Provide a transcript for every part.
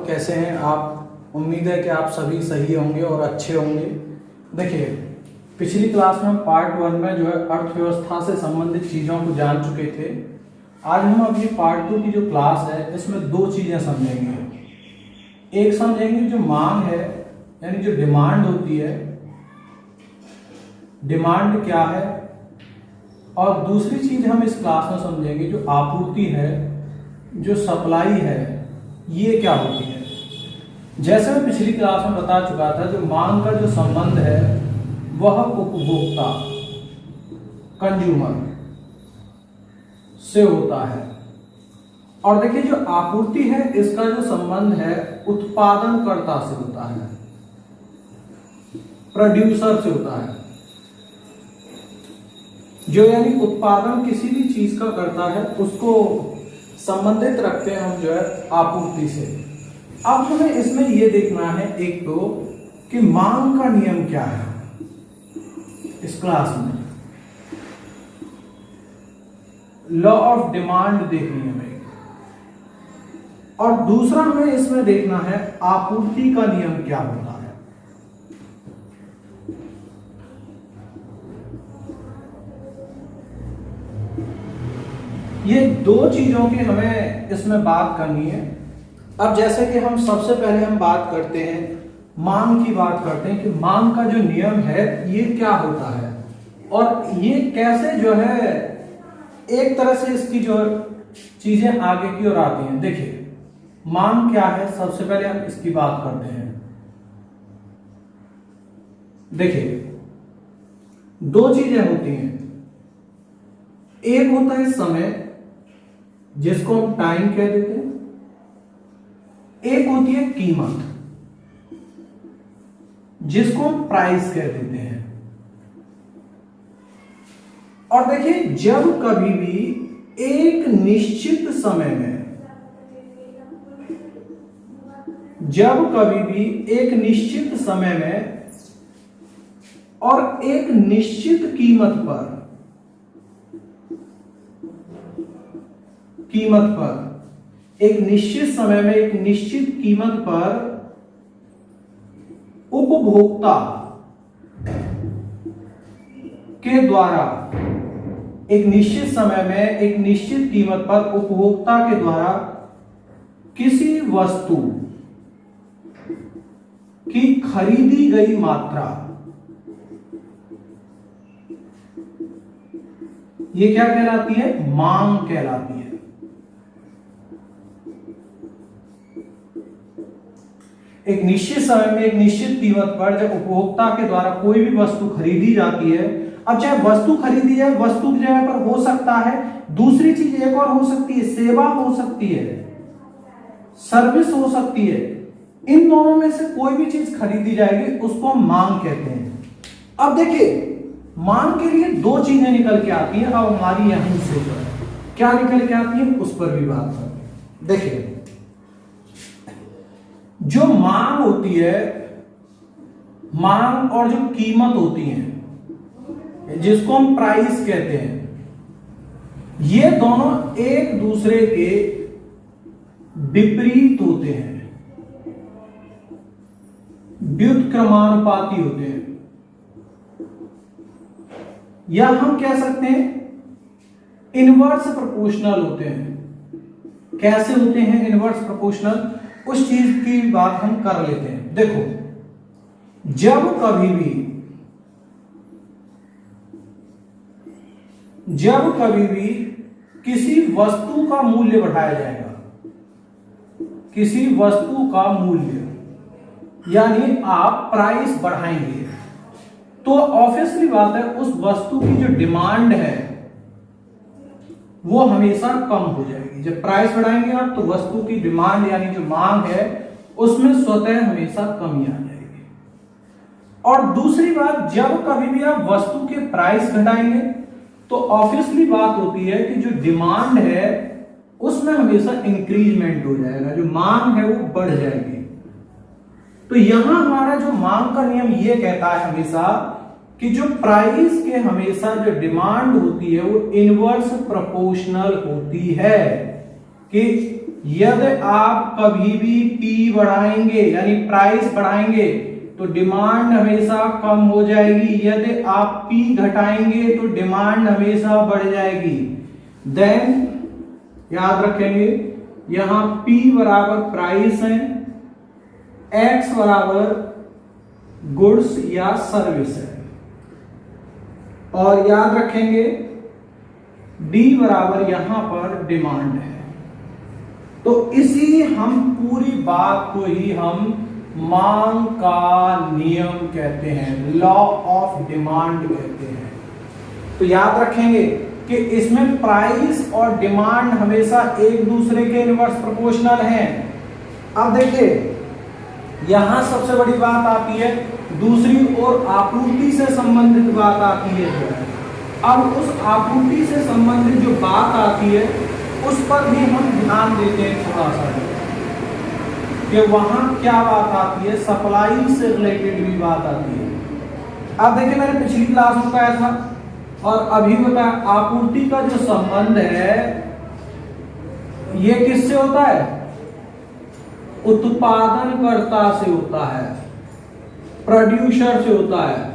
कैसे हैं आप। उम्मीद है कि आप सभी सही होंगे और अच्छे होंगे। देखिए, पिछली क्लास में हम पार्ट 1 में जो है अर्थव्यवस्था से संबंधित चीज़ों को जान चुके थे। आज हम अभी पार्ट 2 की जो क्लास है इसमें दो चीज़ें समझेंगे। एक समझेंगे जो मांग है, यानी जो डिमांड होती है, डिमांड क्या है, और दूसरी चीज़ हम इस क्लास में समझेंगे जो आपूर्ति है, जो सप्लाई है, ये क्या होती है। जैसे मैं पिछली क्लास में बता चुका था, जो मांग का जो संबंध है वह उपभोक्ता, कंज्यूमर से होता है, और देखिए जो आपूर्ति है इसका जो संबंध है उत्पादनकर्ता से होता है, प्रोड्यूसर से होता है। जो यानी उत्पादन किसी भी चीज का करता है उसको संबंधित रखते हैं हम जो है आपूर्ति से। अब हमें इसमें यह देखना है एक तो कि मांग का नियम क्या है। इस क्लास में लॉ ऑफ डिमांड देखनी है हमें, और दूसरा हमें इसमें देखना है आपूर्ति का नियम क्या होता है। ये दो चीजों की हमें इसमें बात करनी है। अब जैसे कि हम सबसे पहले हम बात करते हैं, मांग की बात करते हैं कि मांग का जो नियम है ये क्या होता है, और ये कैसे जो है एक तरह से इसकी जो चीजें आगे की ओर आती हैं। देखिए मांग क्या है, सबसे पहले हम इसकी बात करते हैं। देखिए दो चीजें होती हैं, एक होता है समय जिसको हम टाइम कह देते हैं, एक होती है कीमत जिसको हम प्राइस कह देते हैं। और देखिए जब कभी भी एक निश्चित समय में, जब कभी भी एक निश्चित समय में और एक निश्चित कीमत पर एक निश्चित समय में एक निश्चित कीमत पर उपभोक्ता के द्वारा, एक निश्चित समय में एक निश्चित कीमत पर उपभोक्ता के द्वारा किसी वस्तु की खरीदी गई मात्रा, ये क्या कहलाती है? मांग कहलाती है। एक निश्चित समय में एक निश्चित कीमत पर जब उपभोक्ता के द्वारा कोई भी वस्तु खरीदी जाती है, अब चाहे वस्तु खरीदी जाए, वस्तु की जगह पर हो सकता है दूसरी चीज एक और हो सकती है, सेवा हो सकती है, सर्विस हो सकती है। इन दोनों में से कोई भी चीज खरीदी जाएगी उसको हम मांग कहते हैं। अब देखिए मांग के लिए दो चीजें निकल के आती हैं। अब हमारी यहीं से जो है क्या निकल के आती है उस पर भी बात करें। देखिए जो मांग होती है, मांग और जो कीमत होती है जिसको हम प्राइस कहते हैं, ये दोनों एक दूसरे के विपरीत होते हैं, व्युत्क्रमानुपाती होते हैं, या हम कह सकते हैं इनवर्स प्रोपोर्शनल होते हैं। कैसे होते हैं इनवर्स प्रोपोर्शनल, उस चीज की बात हम कर लेते हैं। देखो जब कभी भी किसी वस्तु का मूल्य बढ़ाया जाएगा, किसी वस्तु का मूल्य यानी आप प्राइस बढ़ाएंगे, तो ऑब्वियसली बात है उस वस्तु की जो डिमांड है वो हमेशा कम हो जाएगी। जब प्राइस बढ़ाएंगे आप तो वस्तु की डिमांड यानी जो मांग है उसमें स्वतः हमेशा कमी आ जाएगी। और दूसरी बात, जब कभी भी आप वस्तु के प्राइस घटाएंगे तो ऑब्वियसली बात होती है कि जो डिमांड है उसमें हमेशा इंक्रीजमेंट हो जाएगा, जो मांग है वो बढ़ जाएगी। तो यहां हमारा जो मांग का नियम ये कहता है हमेशा कि जो प्राइस के हमेशा जो डिमांड होती है वो इनवर्स प्रोपोर्शनल होती है, कि यदि आप कभी भी पी बढ़ाएंगे यानी प्राइस बढ़ाएंगे तो डिमांड हमेशा कम हो जाएगी, यदि आप पी घटाएंगे तो डिमांड हमेशा बढ़ जाएगी। देन याद रखेंगे यहां P बराबर प्राइस है, X बराबर गुड्स या सर्विस है, और याद रखेंगे D बराबर यहां पर डिमांड है। तो इसी हम पूरी बात को ही हम मांग का नियम कहते हैं, लॉ ऑफ डिमांड कहते हैं। तो याद रखेंगे कि इसमें प्राइस और डिमांड हमेशा एक दूसरे के इनवर्स प्रोपोर्शनल हैं। अब देखिए यहां सबसे बड़ी बात आती है, दूसरी ओर आपूर्ति से संबंधित बात आती है जो है। अब उस आपूर्ति से संबंधित जो बात आती है उस पर भी हम ध्यान देते हैं थोड़ा सा कि वहां क्या बात आती है, सप्लाई से रिलेटेड भी बात आती है। अब देखिए मैंने पिछली क्लास में बताया था और अभी बताया, आपूर्ति का जो संबंध है ये किससे होता है, उत्पादनकर्ता से होता है, प्रोड्यूसर से होता है।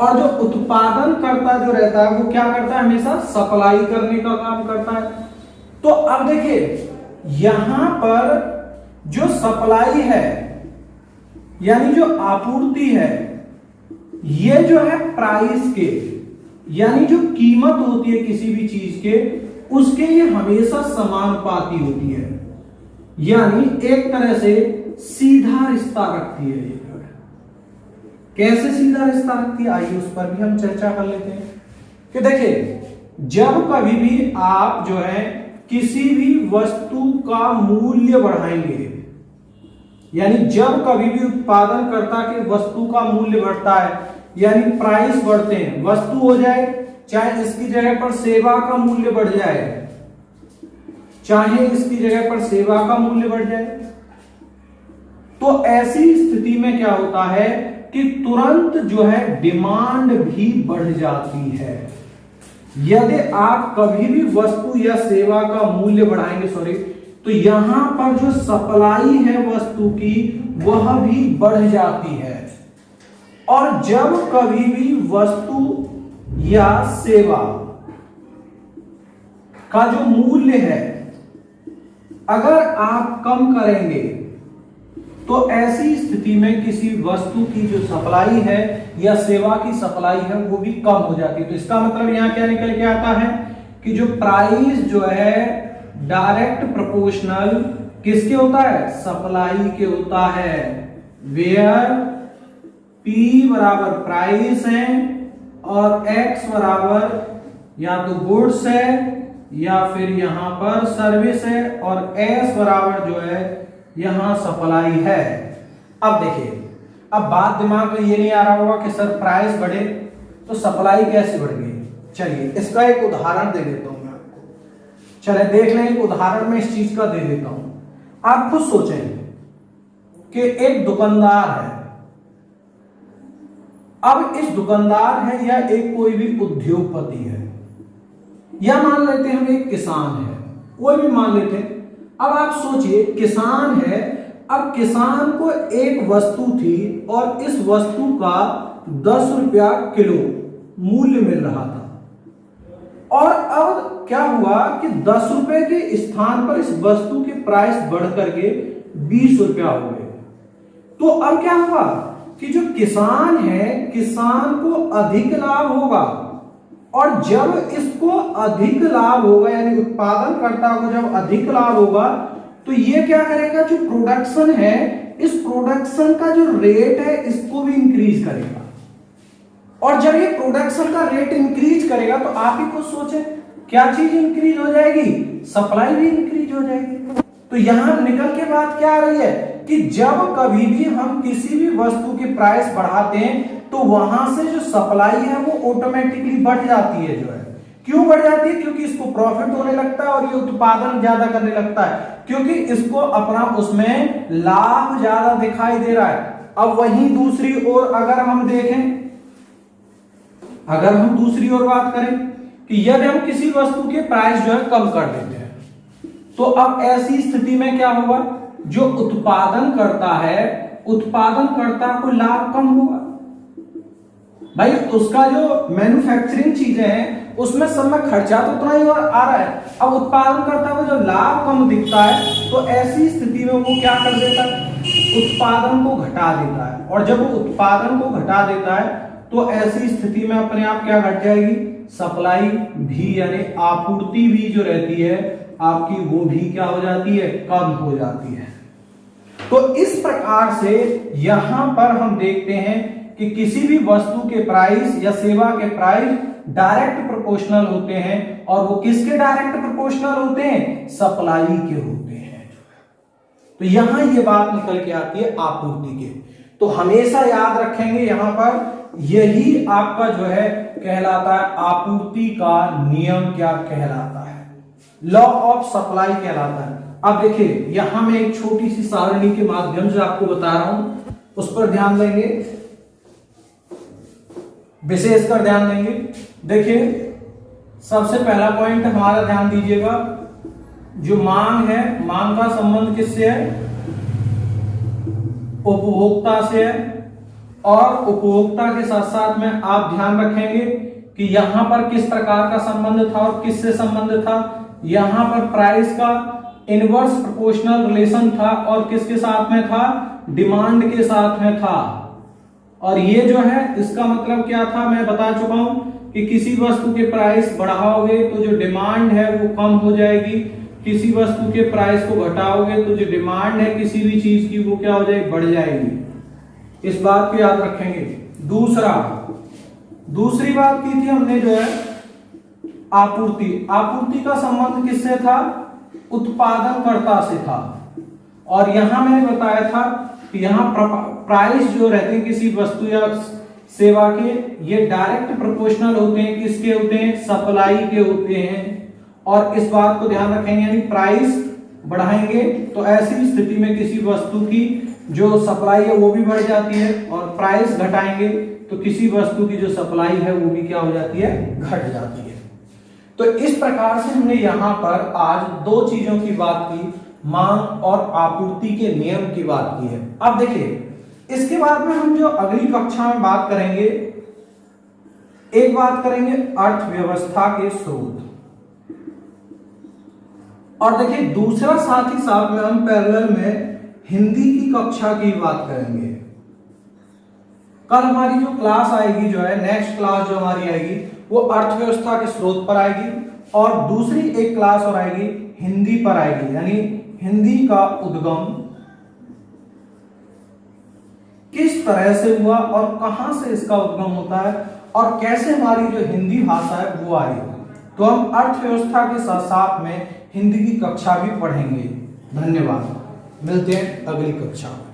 और जो उत्पादनकर्ता जो रहता है वो क्या करता है, हमेशा सप्लाई करने का काम करता है। तो अब देखिए यहां पर जो सप्लाई है यानी जो आपूर्ति है, ये जो है प्राइस के यानी जो कीमत होती है किसी भी चीज के, उसके ये हमेशा समानुपाती होती है, यानी एक तरह से सीधा रिश्ता रखती है। ये कैसे सीधा रिश्ता रखती है, आइए उस पर भी हम चर्चा कर लेते हैं। कि देखिए जब कभी भी आप जो है किसी भी वस्तु का मूल्य बढ़ाएंगे, यानी जब कभी भी उत्पादनकर्ता के वस्तु का मूल्य बढ़ता है यानी प्राइस बढ़ते हैं, वस्तु हो जाए चाहे इसकी जगह पर सेवा का मूल्य बढ़ जाए, चाहे इसकी जगह पर सेवा का मूल्य बढ़ जाए, तो ऐसी स्थिति में क्या होता है कि तुरंत जो है डिमांड भी बढ़ जाती है। यदि आप कभी भी वस्तु या सेवा का मूल्य बढ़ाएंगे तो यहां पर जो सप्लाई है वस्तु की वह भी बढ़ जाती है। और जब कभी भी वस्तु या सेवा का जो मूल्य है अगर आप कम करेंगे तो ऐसी स्थिति में किसी वस्तु की जो सप्लाई है या सेवा की सप्लाई है वो भी कम हो जाती है। तो इसका मतलब यहां क्या निकल के आता है कि जो प्राइस जो है डायरेक्ट प्रोपोर्शनल किसके होता है, सप्लाई के होता है, वेयर P बराबर प्राइस है और X बराबर या तो गुड्स है या फिर यहां पर सर्विस है और S बराबर जो है यहां सप्लाई है। अब देखिए अब बात दिमाग में ये नहीं आ रहा होगा कि सर प्राइस बढ़े तो सप्लाई कैसे बढ़ गई। चलिए इसका एक उदाहरण दे देता हूं मैं आपको, चलिए देख लें, एक उदाहरण में इस चीज का दे देता हूं। आप खुद सोचें कि एक दुकानदार है, अब इस दुकानदार है या एक कोई भी उद्योगपति है या मान लेते हैं हम एक किसान है, कोई भी मान लेते हैं। अब आप सोचिए किसान है, अब किसान को एक वस्तु थी और इस वस्तु का 10 रुपया किलो मूल्य मिल रहा था और अब क्या हुआ कि 10 रुपए के स्थान पर इस वस्तु की प्राइस बढ़ करके 20 रुपया हो गए। तो अब क्या हुआ कि जो किसान है, किसान को अधिक लाभ होगा और जब इसको अधिक लाभ होगा यानी उत्पादनकर्ता को जब अधिक लाभ होगा तो ये क्या करेगा, जो प्रोडक्शन है इस प्रोडक्शन का जो रेट है इसको भी इंक्रीज करेगा। और जब ये प्रोडक्शन का रेट इंक्रीज करेगा तो आप ही कुछ सोचें क्या चीज इंक्रीज हो जाएगी, सप्लाई भी इंक्रीज हो जाएगी। तो यहां निकल के बात क्या आ रही है कि जब कभी भी हम किसी भी वस्तु की प्राइस बढ़ाते हैं तो वहां से जो सप्लाई है वो ऑटोमेटिकली बढ़ जाती है। जो है क्यों बढ़ जाती है, क्योंकि इसको प्रॉफिट होने लगता है और ये उत्पादन ज्यादा करने लगता है, क्योंकि इसको अपना उसमें लाभ ज्यादा दिखाई दे रहा है। अब वहीं दूसरी ओर अगर हम देखें, अगर हम दूसरी ओर बात करें कि यदि हम किसी वस्तु के प्राइस जो है कम कर देते हैं तो अब ऐसी स्थिति में क्या होगा, जो उत्पादन करता है, उत्पादनकर्ता को लाभ कम होगा। भाई उसका जो मैन्युफैक्चरिंग चीजें हैं उसमें सब में खर्चा तो उतना ही आ रहा है, अब उत्पादनकर्ता को जो लाभ कम दिखता है तो ऐसी स्थिति में वो क्या कर देता है, उत्पादन को घटा देता है। और जब वो उत्पादन को घटा देता है तो ऐसी स्थिति में अपने आप क्या घट जाएगी, सप्लाई भी यानी आपूर्ति भी जो रहती है आपकी वो भी क्या हो जाती है, कम हो जाती है। तो इस प्रकार से यहां पर हम देखते हैं कि किसी भी वस्तु के प्राइस या सेवा के प्राइस डायरेक्ट प्रोपोर्शनल होते हैं, और वो किसके डायरेक्ट प्रोपोर्शनल होते हैं, सप्लाई के होते हैं। तो यहां ये बात निकल के आती है आपूर्ति के। तो हमेशा याद रखेंगे यहां पर यही आपका जो है कहलाता है आपूर्ति का नियम, क्या कहलाता है, लॉ ऑफ सप्लाई कहलाता है। अब देखिए यहां मैं एक छोटी सी सारणी के माध्यम से आपको बता रहा हूं, उस पर ध्यान देंगे, विशेषकर ध्यान देंगे। देखिए सबसे पहला पॉइंट हमारा ध्यान दीजिएगा, जो मांग है, मांग का संबंध किससे है, उपभोक्ता से है। और उपभोक्ता के साथ साथ में आप ध्यान रखेंगे कि यहां पर किस प्रकार का संबंध था और किससे संबंध था, यहां पर प्राइस का इनवर्स प्रोपोर्शनल रिलेशन था और किसके साथ में था, डिमांड के साथ में था। और ये जो है इसका मतलब क्या था, मैं बता चुका हूं कि किसी वस्तु के प्राइस बढ़ाओगे तो जो डिमांड है वो कम हो जाएगी, किसी वस्तु के प्राइस को घटाओगे तो जो डिमांड है किसी भी चीज की वो क्या हो जाएगी, बढ़ जाएगी। इस बात को याद रखेंगे। दूसरी बात की थी हमने जो है आपूर्ति, आपूर्ति का संबंध किससे था, उत्पादनकर्ता से था। और यहां मैंने बताया था कि यहां प्राइस जो रहते हैं किसी वस्तु या सेवा के, ये डायरेक्ट प्रोपोर्शनल होते हैं, किसके होते हैं, सप्लाई के होते हैं। और इस बात को ध्यान रखेंगे, यानी प्राइस बढ़ाएंगे तो ऐसी स्थिति में किसी वस्तु की जो सप्लाई है वो भी बढ़ जाती है, और प्राइस घटाएंगे तो किसी वस्तु की जो सप्लाई है वो भी क्या हो जाती है, घट जाती है। तो इस प्रकार से हमने यहां पर आज दो चीजों की बात की, मांग और आपूर्ति के नियम की बात की है। अब देखिए इसके बाद में हम जो अगली कक्षा में बात करेंगे, एक बात करेंगे अर्थव्यवस्था के स्रोत, और देखिए दूसरा साथ ही साथ में हम पैरेलल में हिंदी की कक्षा की बात करेंगे। कल हमारी जो क्लास आएगी जो है, नेक्स्ट क्लास जो हमारी आएगी वो अर्थव्यवस्था के स्रोत पर आएगी, और दूसरी एक क्लास और आएगी हिंदी पर आएगी, यानी हिंदी का उद्गम किस तरह से हुआ और कहां से इसका उद्गम होता है और कैसे हमारी जो हिंदी भाषा है वो आई। तो हम अर्थव्यवस्था के साथ साथ में हिंदी की कक्षा भी पढ़ेंगे। धन्यवाद, मिलते हैं अगली कक्षा में।